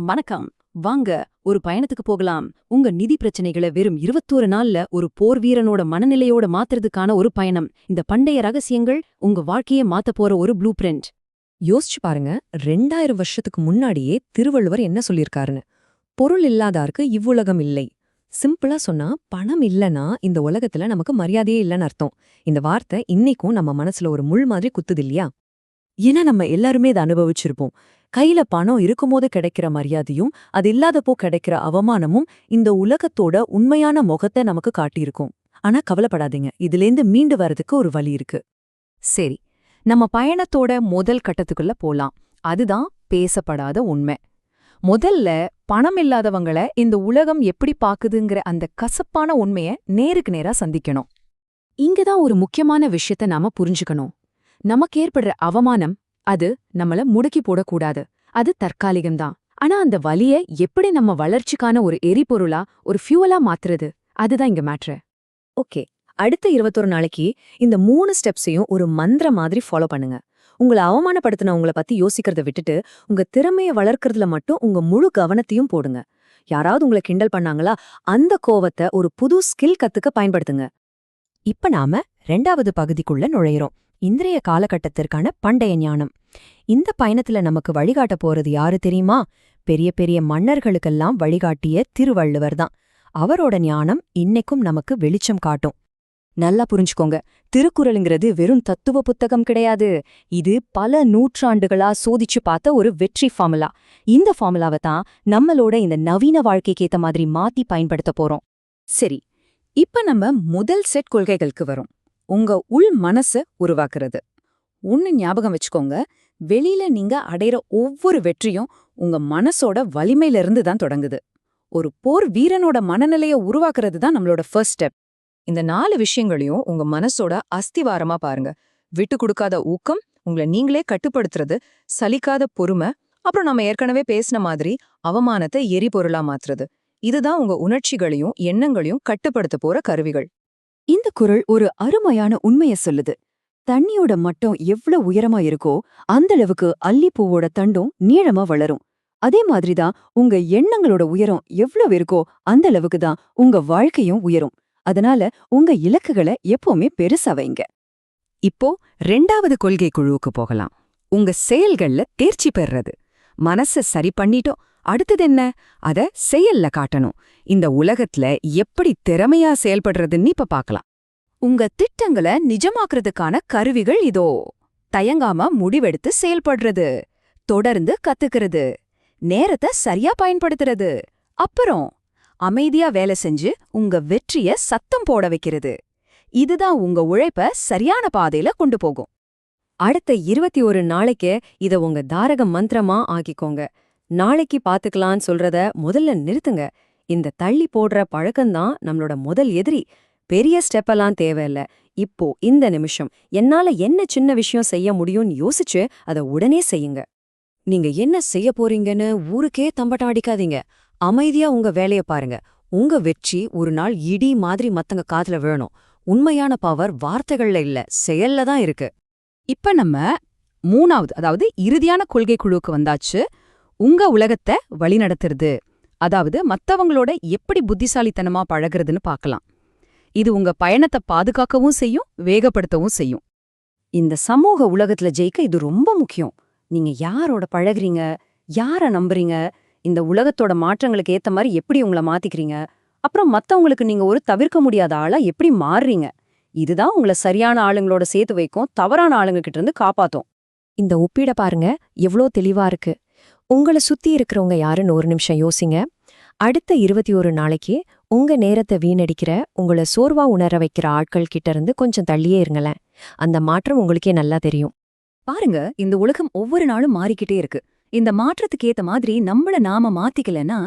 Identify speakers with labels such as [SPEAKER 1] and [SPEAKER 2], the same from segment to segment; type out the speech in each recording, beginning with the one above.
[SPEAKER 1] வணக்கம். வாங்க ஒரு பயணத்துக்கு போகலாம். உங்க நிதி பிரச்சனைகளை வெறும் 21 நாள்ல ஒரு போர் வீரனோட மனநிலையோட மாத்துறதுக்கான ஒரு பயணம். இந்த பண்டைய ரகசியங்கள் உங்க வாழ்க்கையை மாத்தப் போற ஒரு ப்ளூ பிரிண்ட்.
[SPEAKER 2] யோசிச்சு பாருங்க, 2000 வருஷத்துக்கு முன்னாடியே திருவள்ளுவர் என்ன சொல்லியிருக்காருன்னு. பொருள் இல்லாதாருக்கு இவ்வுலகம் இல்லை. சிம்பிளா சொன்னா, பணம் இல்லனா இந்த உலகத்துல நமக்கு மரியாதையே இல்லைன்னு அர்த்தம். இந்த வார்த்தை இன்னைக்கும் நம்ம மனசுல ஒரு முள் மாதிரி குத்துது இல்லையா? ஏன்னா நம்ம எல்லாருமே இதை அனுபவிச்சிருப்போம். கையில பணம் இருக்கும்போது கிடைக்கிற மரியாதையும் அது இல்லாதப்போ கிடைக்கிற அவமானமும் இந்த உலகத்தோட உண்மையான முகத்தை நமக்கு காட்டியிருக்கும். ஆனா கவலைப்படாதீங்க, இதுலேருந்து மீண்டு வரதுக்கு ஒரு வழி இருக்கு.
[SPEAKER 1] சரி, நம்ம பயணத்தோட முதல் கட்டத்துக்குள்ள போலாம். அதுதான் பேசப்படாத உண்மை. முதல்ல பணம் இல்லாதவங்கள இந்த உலகம் எப்படி பாக்குதுங்கிற அந்த கசப்பான உண்மைய நேருக்கு நேரா சந்திக்கணும். இங்கதான் ஒரு முக்கியமான விஷயத்த நாம புரிஞ்சுக்கணும். நமக்கு ஏற்படுற அவமானம் அது நம்மள முடக்கி போடக்கூடாது. அது தற்காலிகம்தான். ஆனா அந்த வலிய எப்படி நம்ம வளர்ச்சிக்கான ஒரு எரிபொருளா, ஒரு ஃபியூவலா மாத்துறது, அதுதான் இங்க மேட்ரு.
[SPEAKER 2] ஓகே, அடுத்த 21 நாளைக்கு இந்த 3 ஸ்டெப்ஸையும் ஒரு மந்திர மாதிரி ஃபாலோ பண்ணுங்க. உங்களை அவமானப்படுத்தினவங்கள பத்தி யோசிக்கிறத விட்டுட்டு உங்க திறமைய வளர்க்கறதுல மட்டும் உங்க முழு கவனத்தையும் போடுங்க. யாராவது உங்களை கிண்டல் பண்ணாங்களா, அந்த கோவத்தை ஒரு புது ஸ்கில் கத்துக்க பயன்படுத்துங்க. இப்ப நாம 2வது பகுதிக்குள்ள நுழையிறோம். இன்றைய காலகட்டத்திற்கான பண்டைய ஞானம். இந்த பயணத்துல நமக்கு வழிகாட்ட போறது யாரு தெரியுமா? பெரிய பெரிய மன்னர்களுக்கெல்லாம் வழிகாட்டிய திருவள்ளுவர் தான். அவரோட ஞானம் இன்னைக்கும் நமக்கு வெளிச்சம் காட்டும்.
[SPEAKER 1] நல்லா புரிஞ்சுக்கோங்க, திருக்குறளுங்கிறது வெறும் தத்துவ புத்தகம் கிடையாது. இது பல நூற்றாண்டுகளா சோதிச்சு பார்த்த ஒரு வெற்றி ஃபார்முலா. இந்த ஃபார்முலாவை தான் நம்மளோட இந்த நவீன வாழ்க்கைக்கு ஏத்த மாதிரி மாத்தி பயன்படுத்த போறோம். சரி, இப்ப நம்ம முதல் செட் கொள்கைகளுக்கு வரோம். உங்க உள் மனச உருவாக்குறது. ஒன்னு ஞாபகம் வச்சுக்கோங்க, வெளியில நீங்க அடையிற ஒவ்வொரு வெற்றியும் உங்க மனசோட வலிமையில இருந்து தான் தொடங்குது. ஒரு போர் வீரனோட மனநிலைய உருவாக்குறது தான் நம்மளோட ஃபர்ஸ்ட் ஸ்டெப். இந்த 4 விஷயங்களையும் உங்க மனசோட அஸ்திவாரமா பாருங்க. விட்டு கொடுக்காத ஊக்கம், உங்களை நீங்களே கட்டுப்படுத்துறது, சலிக்காத பொறுமை, அப்புறம் நம்ம ஏற்கனவே பேசின மாதிரி அவமானத்தை எரிபொருளா மாத்துறது. இதுதான் உங்க உணர்ச்சிகளையும் எண்ணங்களையும் கட்டுப்படுத்த போற கருவிகள். இந்த குறள் ஒரு அருமையான உண்மைய சொல்லுது. தண்ணியோட மட்டம் எவ்வளவு உயரமா இருக்கோ அந்த அளவுக்கு அல்லிப்பூவோட தண்டும் நீளமா வளரும். அதே மாதிரிதான் உங்க எண்ணங்களோட உயரம் எவ்வளவு இருக்கோ அந்த அளவுக்கு தான் உங்க வாழ்க்கையும் உயரும். அதனால உங்க இலக்குகளை எப்பவுமே பெருசா வைங்க. இப்போ 2வது கொள்கை குழுவுக்கு போகலாம். உங்க செயல்கள்ல தேர்ச்சி பெறுறது. மனச சரி பண்ணிட்டோம், அடுத்தது என்ன? அத செயல்ல காட்டணும். இந்த உலகத்துல எப்படி திறமையா செயல்படுறதுன்னு இப்ப பார்க்கலாம். உங்க திட்டங்களை நிஜமாக்குறதுக்கான கருவிகள் இதோ. தயங்காம முடிவெடுத்து செயல்படுறது, தொடர்ந்து கத்துக்கிறது, நேரத்தை சரியா பயன்படுத்துறது, அப்புறம் அமைதியா வேலை செஞ்சு உங்க வெற்றிய சத்தம் போட வைக்கிறது. இதுதான் உங்க உழைப்ப சரியான பாதையில கொண்டு போகும். அடுத்த 21 நாளைக்கு இத உங்க தாரக மந்திரமா ஆக்கிக்கோங்க. நாளைக்கு பாத்துக்கலான்னு சொல்றத முதல்ல நிறுத்துங்க. இந்த தள்ளி போடுற பழக்கம்தான் நம்மளோட முதல் எதிரி. பெரிய ஸ்டெப்பெல்லாம் தேவையில்ல. இப்போ இந்த நிமிஷம் என்னால என்ன சின்ன விஷயம் செய்ய முடியும்னு யோசிச்சு அதை உடனே செய்யுங்க. நீங்க என்ன செய்ய போறீங்கன்னு ஊருக்கே தம்பட்டம் அடிக்காதீங்க. அமைதியா உங்க வேலைய பாருங்க. உங்க வெற்றி ஒரு நாள் இடி மாதிரி மத்தங்க காதுல விழணும். உண்மையான பவர் வார்த்தைகள்ல இல்ல, செயல்ல தான் இருக்கு. இப்ப நம்ம 3வது, அதாவது இறுதியான கொள்கை குழுவுக்கு வந்தாச்சு. உங்க உலகத்தை வழிநடத்துறது, அதாவது மத்தவங்களோட எப்படி புத்திசாலித்தனமா பழகுறதுன்னு பார்க்கலாம். இது உங்க பயணத்தை பாதுகாக்கவும் செய்யும், வேகப்படுத்தவும் செய்யும். இந்த சமூக உலகத்துல ஜெயிக்க இது ரொம்ப முக்கியம். நீங்க யாரோட பழகுறீங்க, யார நம்புறீங்க, இந்த உலகத்தோட மாற்றங்களுக்கு ஏத்த மாதிரி எப்படி உங்களை மாத்திக்கிறீங்க, அப்புறம் மத்தவங்களுக்கு நீங்க ஒரு தவிர்க்க முடியாத ஆளா எப்படி மாறுறீங்க, இதுதான் உங்களை சரியான ஆளுங்களோட சேர்த்து வைக்கும், தவறான ஆளுங்க கிட்ட இருந்து காப்பாத்தும்.
[SPEAKER 2] இந்த ஒப்பீட பாருங்க, எவ்வளோ தெளிவா இருக்கு. உங்களை சுத்தி இருக்கிறவங்க யாருன்னு ஒரு நிமிஷம் யோசிங்க. அடுத்த 21 நாளைக்கு உங்க நேரத்தை வீணடிக்கிற, உங்களை சோர்வா உணர வைக்கிற ஆட்கள் கிட்ட இருந்து கொஞ்சம் தள்ளியே இருங்களேன். அந்த மாற்றம் உங்களுக்கே நல்லா தெரியும்.
[SPEAKER 1] பாருங்க, இந்த உலகம் ஒவ்வொரு நாளும் மாறிக்கிட்டே இருக்கு. இந்த மாற்றத்துக்கு ஏத்த மாதிரி நம்மள நாம மாத்திக்கலன்னா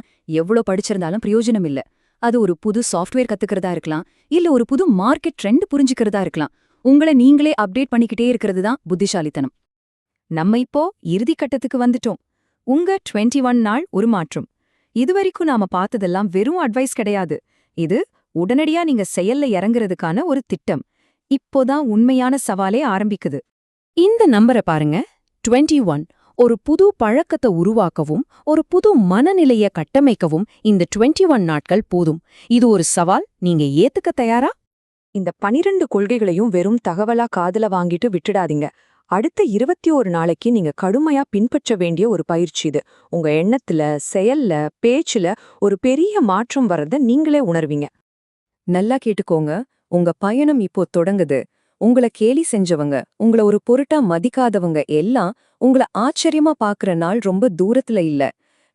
[SPEAKER 1] எவ்வளவு படிச்சிருந்தாலும் பிரயோஜனம் இல்ல. அது ஒரு புது சாஃப்ட்வேர் கத்துக்கிறதா இருக்கலாம், இல்ல ஒரு புது மார்க்கெட் ட்ரெண்ட் புரிஞ்சுக்கிறதா இருக்கலாம். உங்களை நீங்களே அப்டேட் பண்ணிக்கிட்டே இருக்கிறது தான் புத்திசாலித்தனம். நம்ம இப்போ இறுதி கட்டத்துக்கு வந்துட்டோம். உங்க 21 நாள் ஒரு மாற்றம். இதுவரைக்கும் நாம பார்த்ததெல்லாம் வெறும் அட்வைஸ் கிடையாது. இது உடனடியா நீங்க செயல்ல இறங்குறதுக்கான ஒரு திட்டம். இப்போதான் உண்மையான சவாலே ஆரம்பிக்குது. இந்த நம்பரை பாருங்க, 21. ஒரு புது பழக்கத்தை உருவாக்கவும் ஒரு புது மனநிலைய கட்டமைக்கவும் இந்த 21 நாட்கள் போதும். இது ஒரு சவால், நீங்க ஏத்துக்க தயாரா?
[SPEAKER 3] இந்த 12 கொள்கைகளையும் வெறும் தகவலா காதுல வாங்கிட்டு விட்டுடாதீங்க. அடுத்த 21 நாளைக்கு நீங்க கடுமையா பின்பற்ற வேண்டிய ஒரு பயிற்சி இது. உங்க எண்ணத்துல, செயல்ல, பேச்சுல ஒரு பெரிய மாற்றம் வர்றத நீங்களே உணர்வீங்க.
[SPEAKER 1] நல்லா கேட்டுக்கோங்க, உங்க பயணம் இப்போ தொடங்குது. உங்கள கேலி செஞ்சவங்க, உங்கள ஒரு பொருட்டா மதிக்காதவங்க எல்லாம் உங்கள ஆச்சரியமா பாக்குற நாள் ரொம்ப தூரத்துல இல்ல.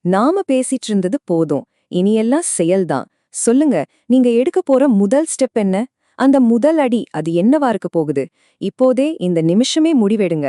[SPEAKER 1] நாம பேசிட்டு இருந்தது போதும், இனியெல்லாம் செயல்தான். சொல்லுங்க, நீங்க எடுக்க போற முதல் ஸ்டெப் என்ன? அந்த முதல் அடி அது என்னவா இருக்க போகுது? இப்போதே இந்த நிமிஷமே முடிவெடுங்க.